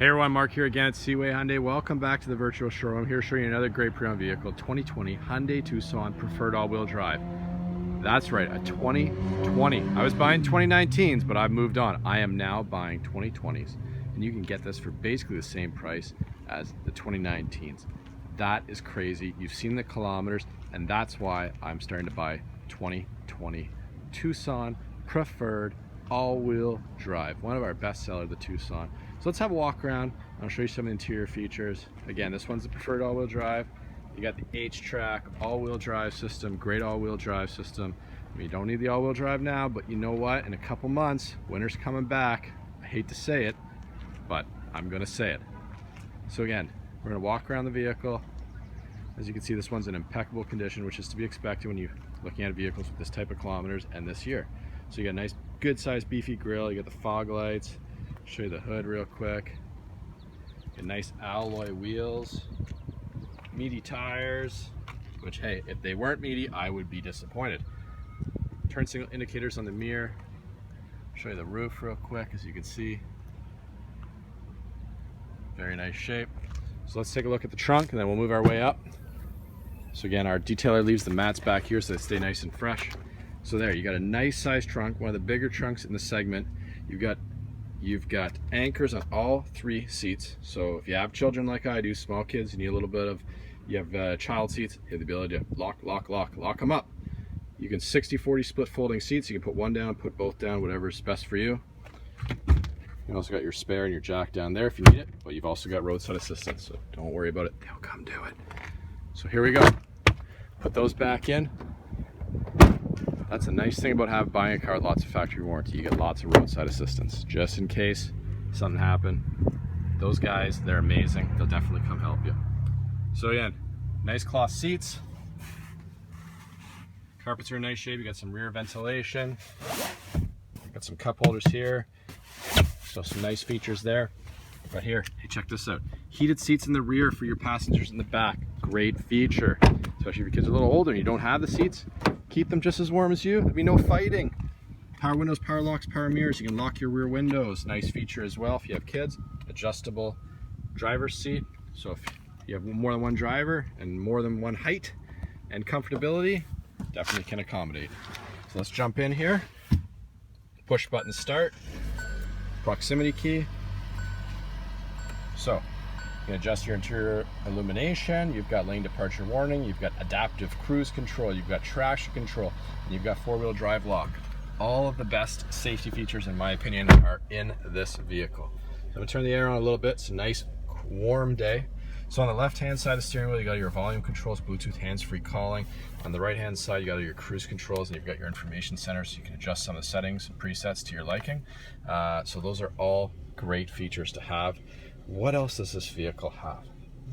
Hey everyone, Mark here again at Seaway Hyundai. Welcome back to the virtual showroom. Here to show you another great pre-owned vehicle, 2020 Hyundai Tucson Preferred All-Wheel Drive. That's right, a 2020. I was buying 2019s, but I've moved on. I am now buying 2020s, and you can get this for basically the same price as the 2019s. That is crazy. You've seen the kilometers, and that's why I'm starting to buy 2020 Tucson Preferred All-Wheel Drive. One of our best sellers, the Tucson. So let's have a walk around. I'll show you some of the interior features. Again, this one's the Preferred All-Wheel Drive. You got the H-Track all-wheel drive system, great all-wheel drive system. I mean, you don't need the all-wheel drive now, but you know what? In a couple months, winter's coming back. I hate to say it, but I'm gonna say it. So again, we're gonna walk around the vehicle. As you can see, this one's in impeccable condition, which is to be expected when you're looking at vehicles with this type of kilometers and this year. So you got a nice, good-sized, beefy grille. You got the fog lights. Show you the hood real quick. Got nice alloy wheels, meaty tires, which, hey, if they weren't meaty, I would be disappointed. Turn signal indicators on the mirror. Show you the roof real quick, as you can see. Very nice shape. So let's take a look at the trunk, and then we'll move our way up. So again, our detailer leaves the mats back here so they stay nice and fresh. So there, you got a nice size trunk, one of the bigger trunks in the segment. You've got anchors on all three seats. So if you have children like I do, small kids, you need a little bit of, you have child seats, you have the ability to lock them up. You can 60-40 split folding seats. You can put one down, put both down, whatever is best for you. You also got your spare and your jack down there if you need it, but you've also got roadside assistance, so don't worry about it. They'll come do it. So here we go. Put those back in. That's a nice thing about buying a car with lots of factory warranty. You get lots of roadside assistance, just in case something happened. Those guys, they're amazing. They'll definitely come help you. So again, nice cloth seats. Carpets are in nice shape. You got some rear ventilation. Got some cup holders here. So some nice features there. Right here, hey, check this out. Heated seats in the rear for your passengers in the back. Great feature, especially if your kids are a little older and you don't have the seats. Keep them just as warm as you. There'll be no fighting. Power windows, power locks, power mirrors. You can lock your rear windows. Nice feature as well if you have kids. Adjustable driver's seat. So if you have more than one driver and more than one height and comfortability, definitely can accommodate. So let's jump in here. Push button start. Proximity key. So you can adjust your interior illumination. You've got lane departure warning. You've got adaptive cruise control. You've got traction control. And you've got four-wheel drive lock. All of the best safety features, in my opinion, are in this vehicle. So I'm gonna turn the air on a little bit. It's a nice warm day. So on the left-hand side of the steering wheel, you got your volume controls, Bluetooth hands-free calling. On the right-hand side, you got your cruise controls, and you've got your information center, so you can adjust some of the settings and presets to your liking. So those are all great features to have. What else does this vehicle have?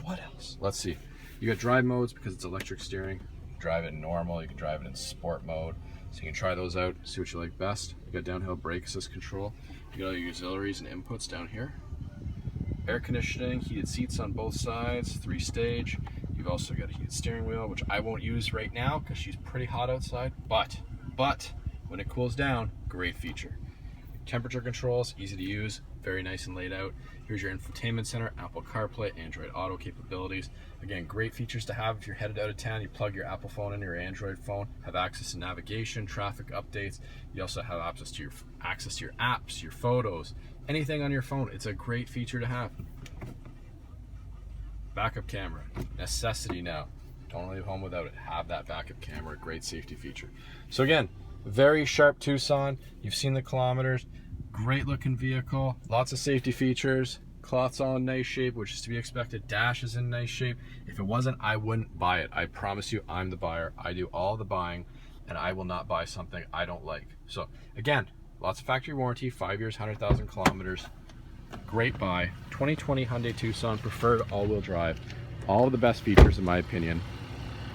What else? Let's see. You got drive modes because it's electric steering. Drive it in normal. You can drive it in sport mode. So you can try those out, see what you like best. You got downhill brake assist control. You got all your auxiliaries and inputs down here. Air conditioning, heated seats on both sides, 3-stage. You've also got a heated steering wheel, which I won't use right now because she's pretty hot outside. But when it cools down, great feature. Temperature controls, easy to use, very nice and laid out. Here's your infotainment center, Apple CarPlay, Android Auto capabilities. Again, great features to have if you're headed out of town. You plug your Apple phone into your Android phone, have access to navigation, traffic updates. You also have access to your apps, your photos, anything on your phone. It's a great feature to have. Backup camera, necessity now. Don't leave home without it. Have that backup camera, great safety feature. So again, very sharp Tucson. You've seen the kilometers. Great looking vehicle, lots of safety features. Cloth's all in nice shape, which is to be expected. Dash is in nice shape. If it wasn't, I wouldn't buy it. I promise you, I'm the buyer. I do all the buying, and I will not buy something I don't like. So again, lots of factory warranty, 5 years, 100,000 kilometers. Great buy. 2020 Hyundai Tucson Preferred All-Wheel Drive. All of the best features, in my opinion.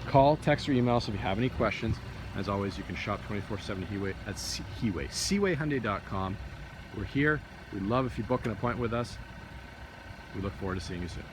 Call, text, or email us if you have any questions. As always, you can shop 24/7 at seawayhyundai.com. We're here. We'd love if you book an appointment with us. We look forward to seeing you soon.